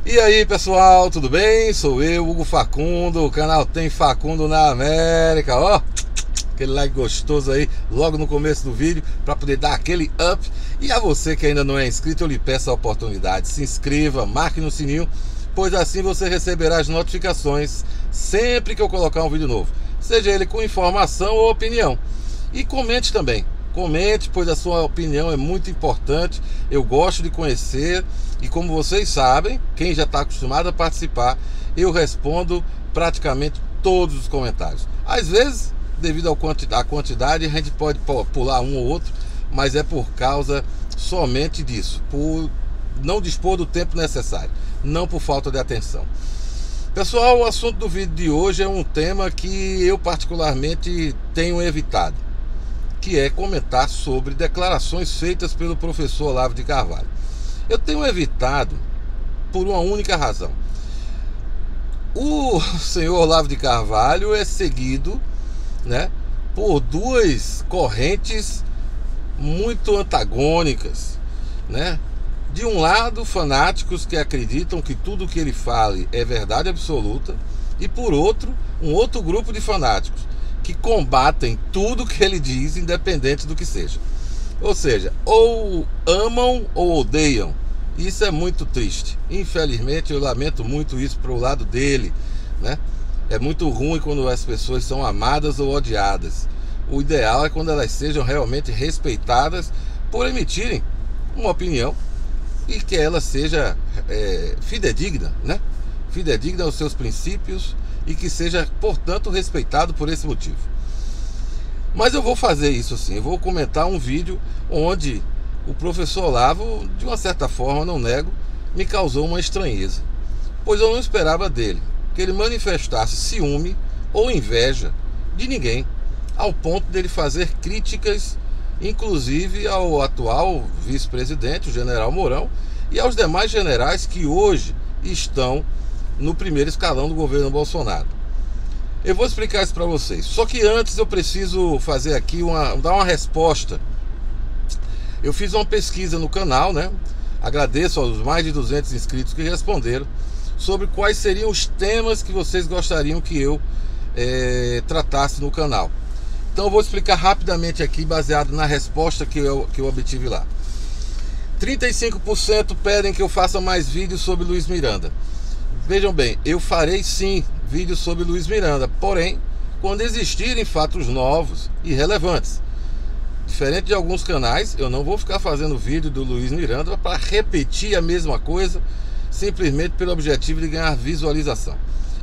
E aí pessoal, tudo bem? Sou eu, Hugo Facundo, o canal Tem Facundo na América, ó, aquele like gostoso aí logo no começo do vídeo para poder dar aquele up. E a você que ainda não é inscrito, eu lhe peço a oportunidade, se inscreva, marque no sininho, pois assim você receberá as notificações sempre que eu colocar um vídeo novo, seja ele com informação ou opinião. E comente também. Comente, pois a sua opinião é muito importante. Eu gosto de conhecer. E como vocês sabem, quem já está acostumado a participar, eu respondo praticamente todos os comentários. Às vezes, devido à quantidade, a gente pode pular um ou outro, mas é por causa somente disso, por não dispor do tempo necessário, não por falta de atenção. Pessoal, o assunto do vídeo de hoje é um tema que eu particularmente tenho evitado, que é comentar sobre declarações feitas pelo professor Olavo de Carvalho. Eu tenho evitado por uma única razão. O senhor Olavo de Carvalho é seguido, né, por duas correntes muito antagônicas, né? De um lado, fanáticos que acreditam que tudo que ele fale é verdade absoluta, e por outro, um outro grupo de fanáticos que combatem tudo que ele diz, independente do que seja. Ou seja, ou amam ou odeiam. Isso é muito triste. Infelizmente, eu lamento muito isso para o lado dele, né? É muito ruim quando as pessoas são amadas ou odiadas. O ideal é quando elas sejam realmente respeitadas por emitirem uma opinião e que ela seja fidedigna, né? Fidedigna aos seus princípios e que seja, portanto, respeitado por esse motivo. Mas eu vou fazer isso sim, eu vou comentar um vídeo onde o professor Olavo, de uma certa forma, não nego, me causou uma estranheza, pois eu não esperava dele que ele manifestasse ciúme ou inveja de ninguém, ao ponto dele fazer críticas, inclusive ao atual vice-presidente, o general Mourão, e aos demais generais que hoje estão no primeiro escalão do governo Bolsonaro. Eu vou explicar isso para vocês. Só que antes eu preciso fazer aqui dar uma resposta. Eu fiz uma pesquisa no canal, né? Agradeço aos mais de 200 inscritos que responderam sobre quais seriam os temas que vocês gostariam que eu tratasse no canal. Então eu vou explicar rapidamente aqui, baseado na resposta que eu obtive lá. 35% pedem que eu faça mais vídeos sobre Luiz Miranda. Vejam bem, eu farei sim vídeos sobre Luiz Miranda, porém, quando existirem fatos novos e relevantes. Diferente de alguns canais, eu não vou ficar fazendo vídeo do Luiz Miranda para repetir a mesma coisa, simplesmente pelo objetivo de ganhar visualização.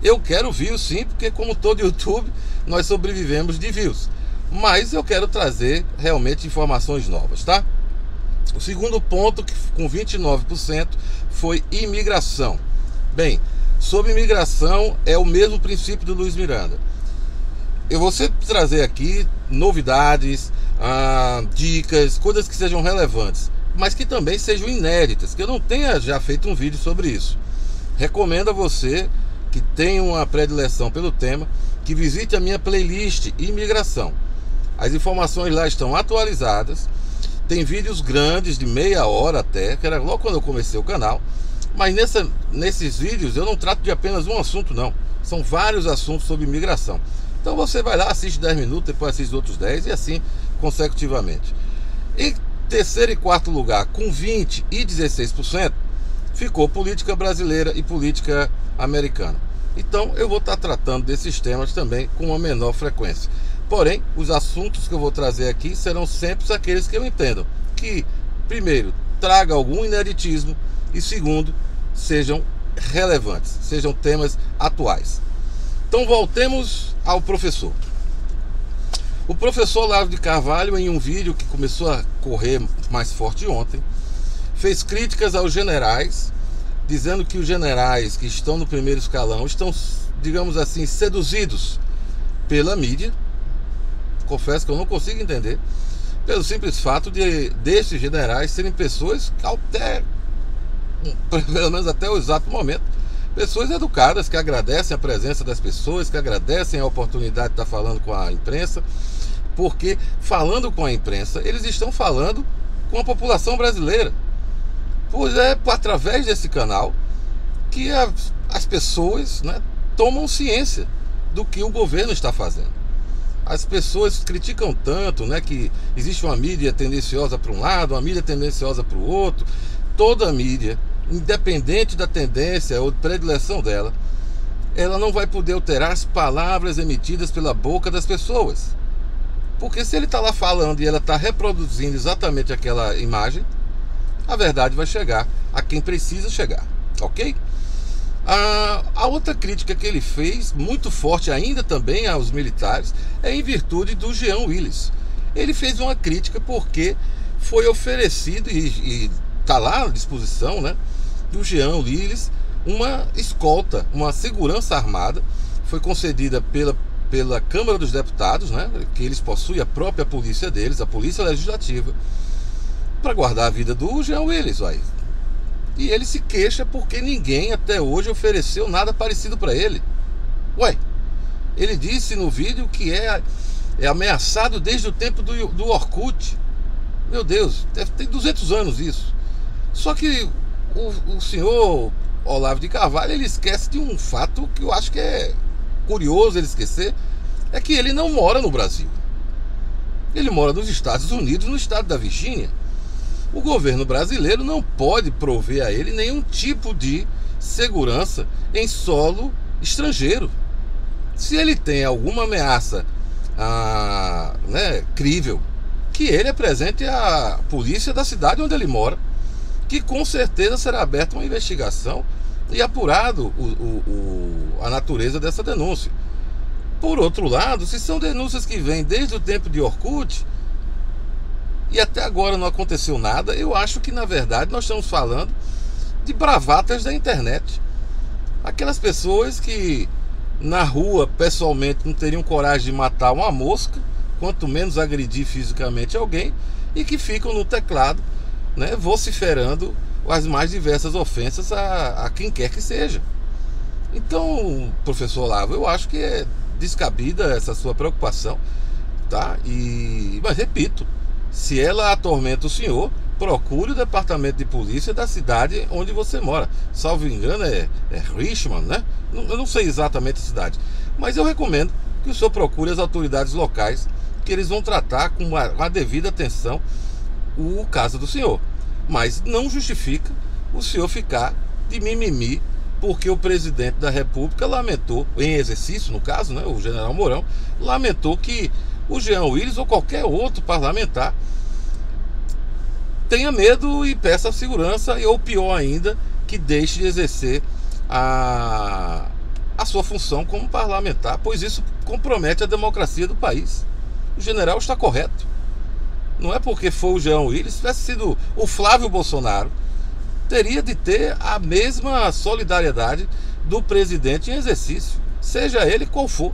Eu quero views sim, porque como todo YouTube, nós sobrevivemos de views. Mas eu quero trazer realmente informações novas, tá? O segundo ponto, que com 29%, foi imigração. Bem, sobre imigração é o mesmo princípio do Luiz Miranda. Eu vou sempre trazer aqui novidades, dicas, coisas que sejam relevantes, mas que também sejam inéditas, que eu não tenha já feito um vídeo sobre isso. Recomendo a você que tem uma predileção pelo tema, que visite a minha playlist Imigração. As informações lá estão atualizadas. Tem vídeos grandes de meia hora até, que era logo quando eu comecei o canal. Mas nesses vídeos eu não trato de apenas um assunto não. São vários assuntos sobre imigração. Então você vai lá, assiste 10 minutos, depois assiste outros 10 e assim consecutivamente. Em terceiro e quarto lugar, com 20% e 16%, ficou política brasileira e política americana. Então eu vou estar tratando desses temas também com uma menor frequência. Porém, os assuntos que eu vou trazer aqui serão sempre aqueles que eu entendo que, primeiro, traga algum ineditismo e, segundo, sejam relevantes, sejam temas atuais. Então voltemos ao professor. O professor Olavo de Carvalho, em um vídeo que começou a correr mais forte ontem, fez críticas aos generais, dizendo que os generais que estão no primeiro escalão estão, digamos assim, seduzidos pela mídia. Confesso que eu não consigo entender, pelo simples fato de desses generais serem pessoas até, pelo menos até o exato momento, pessoas educadas, que agradecem a presença das pessoas, que agradecem a oportunidade de estar falando com a imprensa, porque falando com a imprensa, eles estão falando com a população brasileira. Pois é, através desse canal que as pessoas, né, tomam ciência do que o governo está fazendo. As pessoas criticam tanto, né, que existe uma mídia tendenciosa para um lado, uma mídia tendenciosa para o outro. Toda mídia, independente da tendência ou predileção dela, ela não vai poder alterar as palavras emitidas pela boca das pessoas. Porque se ele está lá falando e ela está reproduzindo exatamente aquela imagem, a verdade vai chegar a quem precisa chegar, ok? A outra crítica que ele fez, muito forte ainda também aos militares, é em virtude do Jean Willis. Ele fez uma crítica porque foi oferecido e está lá à disposição, né, do Jean Willis uma escolta, uma segurança armada, foi concedida pela Câmara dos Deputados, né, que eles possuem a própria polícia deles, a Polícia Legislativa, para guardar a vida do Jean Willis, vai. E ele se queixa porque ninguém até hoje ofereceu nada parecido para ele. Ué, ele disse no vídeo que é ameaçado desde o tempo do Orkut. Meu Deus, tem 200 anos isso. Só que o senhor Olavo de Carvalho, ele esquece de um fato que eu acho que é curioso ele esquecer, é que ele não mora no Brasil. Ele mora nos Estados Unidos, no estado da Virgínia. O governo brasileiro não pode prover a ele nenhum tipo de segurança em solo estrangeiro. Se ele tem alguma ameaça crível, que ele apresente à polícia da cidade onde ele mora, que com certeza será aberta uma investigação e apurado a natureza dessa denúncia. Por outro lado, se são denúncias que vêm desde o tempo de Orkut e até agora não aconteceu nada, eu acho que na verdade nós estamos falando de bravatas da internet. Aquelas pessoas que na rua pessoalmente não teriam coragem de matar uma mosca, quanto menos agredir fisicamente alguém, e que ficam no teclado, né, vociferando as mais diversas ofensas a quem quer que seja. Então, professor Olavo, eu acho que é descabida essa sua preocupação, tá? Mas repito, se ela atormenta o senhor, procure o departamento de polícia da cidade onde você mora. Salvo engano é Richmond, né? Eu não sei exatamente a cidade, mas eu recomendo que o senhor procure as autoridades locais, que eles vão tratar com a devida atenção o caso do senhor. Mas não justifica o senhor ficar de mimimi porque o presidente da República lamentou, em exercício no caso, né, o general Mourão, lamentou que o Jean Willis ou qualquer outro parlamentar tenha medo e peça segurança, ou pior ainda, que deixe de exercer a sua função como parlamentar, pois isso compromete a democracia do país. O general está correto. Não é porque foi o Jean Willis, se tivesse sido o Flávio Bolsonaro, teria de ter a mesma solidariedade do presidente em exercício, seja ele qual for.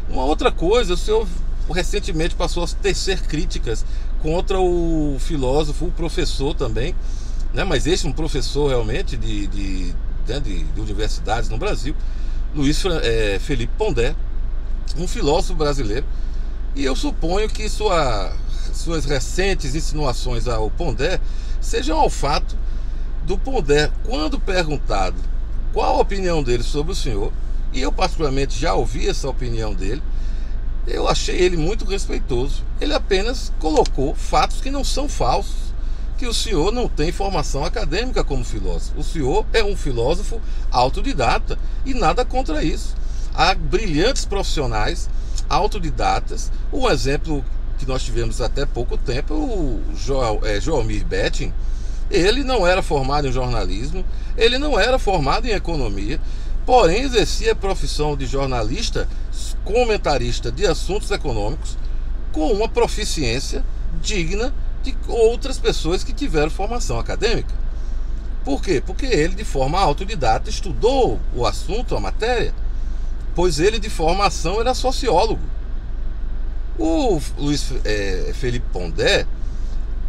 Uma outra coisa, o senhor recentemente passou a tecer críticas contra o filósofo, o professor também, né, mas este é um professor realmente de universidades no Brasil, Luiz Felipe Pondé, um filósofo brasileiro, e eu suponho que suas recentes insinuações ao Pondé sejam ao fato do Pondé, quando perguntado qual a opinião dele sobre o senhor, e eu particularmente já ouvi essa opinião dele, eu achei ele muito respeitoso. Ele apenas colocou fatos que não são falsos, que o senhor não tem formação acadêmica como filósofo. O senhor é um filósofo autodidata e nada contra isso. Há brilhantes profissionais autodidatas. Um exemplo que nós tivemos até pouco tempo, o Joelmir Betting. Ele não era formado em jornalismo, ele não era formado em economia, porém exercia a profissão de jornalista, comentarista de assuntos econômicos, com uma proficiência digna de outras pessoas que tiveram formação acadêmica. Por quê? Porque ele, de forma autodidata, estudou o assunto, a matéria, pois ele, de formação, era sociólogo. O Luiz Felipe Pondé,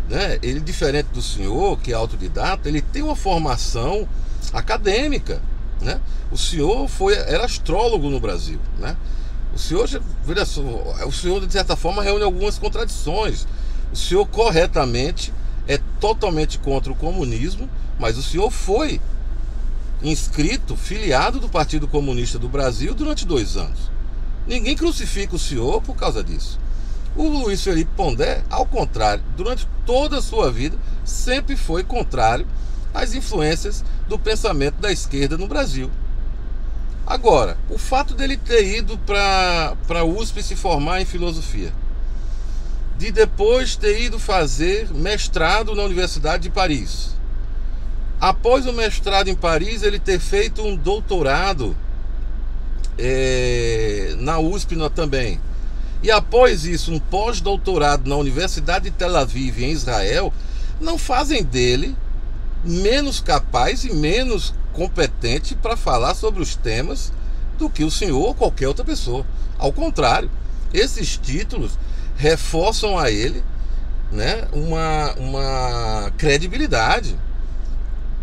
né, ele, diferente do senhor, que é autodidata, ele tem uma formação acadêmica, né? O senhor era astrólogo no Brasil, né? O senhor de certa forma reúne algumas contradições. O senhor corretamente é totalmente contra o comunismo, mas o senhor foi inscrito, filiado do Partido Comunista do Brasil durante 2 anos. Ninguém crucifica o senhor por causa disso. O Luiz Felipe Pondé, ao contrário, durante toda a sua vida, sempre foi contrário às influências do pensamento da esquerda no Brasil. Agora, o fato dele ter ido para a USP se formar em filosofia, de depois ter ido fazer mestrado na Universidade de Paris, após o mestrado em Paris ele ter feito um doutorado na USP também, e após isso um pós-doutorado na Universidade de Tel Aviv em Israel, não fazem dele menos capaz e menos competente para falar sobre os temas do que o senhor ou qualquer outra pessoa. Ao contrário, esses títulos reforçam a ele, né, uma credibilidade.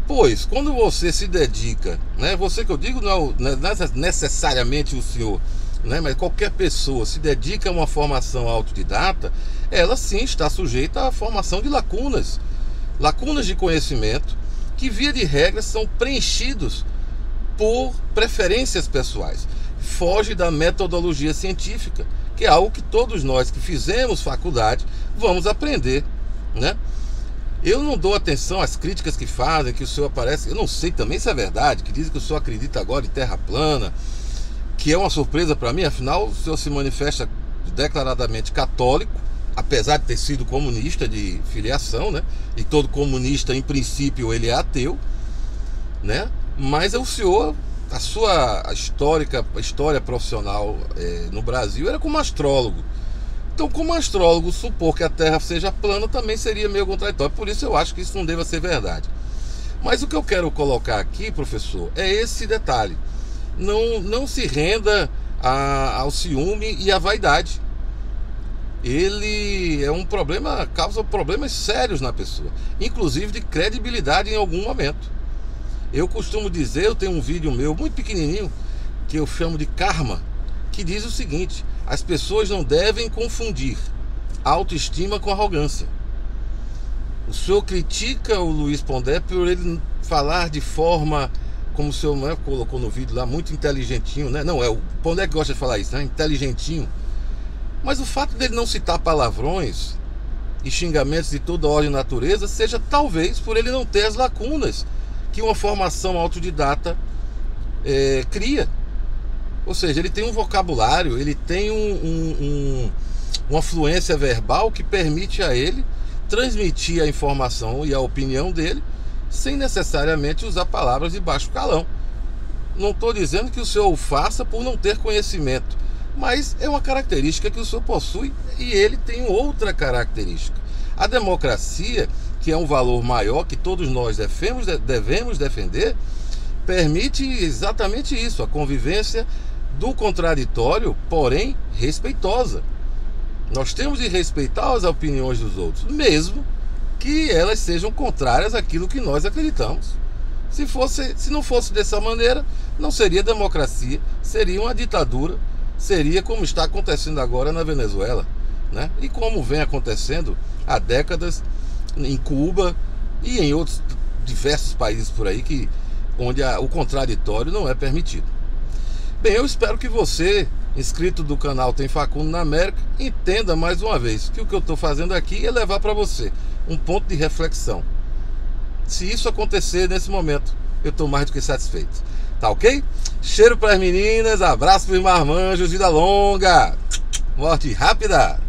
Pois, quando você se dedica, né, você que eu digo não é necessariamente o senhor, né, mas qualquer pessoa se dedica a uma formação autodidata, ela sim está sujeita à formação de lacunas de conhecimento, que via de regra são preenchidos por preferências pessoais. Foge da metodologia científica, que é algo que todos nós que fizemos faculdade vamos aprender, né? Eu não dou atenção às críticas que fazem, que o senhor aparece, eu não sei também se é verdade, que dizem que o senhor acredita agora em terra plana, que é uma surpresa para mim, afinal o senhor se manifesta declaradamente católico, apesar de ter sido comunista de filiação, né? E todo comunista, em princípio, ele é ateu, né? Mas o senhor, a sua história profissional no Brasil era como astrólogo. Então, como astrólogo, supor que a Terra seja plana também seria meio contraditório. Por isso eu acho que isso não deva ser verdade. Mas o que eu quero colocar aqui, professor, é esse detalhe. Não se renda ao ciúme e à vaidade. Ele é um problema, causa problemas sérios na pessoa, inclusive de credibilidade em algum momento. Eu costumo dizer, eu tenho um vídeo meu muito pequenininho que eu chamo de karma, que diz o seguinte: as pessoas não devem confundir autoestima com arrogância. O senhor critica o Luiz Pondé por ele falar de forma, como o senhor colocou no vídeo lá, muito inteligentinho, né? Não, é o Pondé que gosta de falar isso, né? Inteligentinho. Mas o fato dele não citar palavrões e xingamentos de toda ordem e natureza seja talvez por ele não ter as lacunas que uma formação autodidata cria. Ou seja, ele tem um vocabulário, ele tem uma fluência verbal que permite a ele transmitir a informação e a opinião dele sem necessariamente usar palavras de baixo calão. Não estou dizendo que o senhor o faça por não ter conhecimento, mas é uma característica que o senhor possui e ele tem outra característica. A democracia, que é um valor maior que todos nós devemos defender, permite exatamente isso, a convivência do contraditório, porém respeitosa. Nós temos de respeitar as opiniões dos outros, mesmo que elas sejam contrárias àquilo que nós acreditamos. Se não fosse dessa maneira, não seria democracia, seria uma ditadura, seria como está acontecendo agora na Venezuela, né? E como vem acontecendo há décadas em Cuba e em outros diversos países por aí onde o contraditório não é permitido. Bem, eu espero que você, inscrito do canal Tem Facundo na América, entenda mais uma vez que o que eu estou fazendo aqui é levar para você um ponto de reflexão. Se isso acontecer nesse momento, eu estou mais do que satisfeito. Tá ok? Cheiro para as meninas, abraço para os marmanjos, vida longa, morte rápida.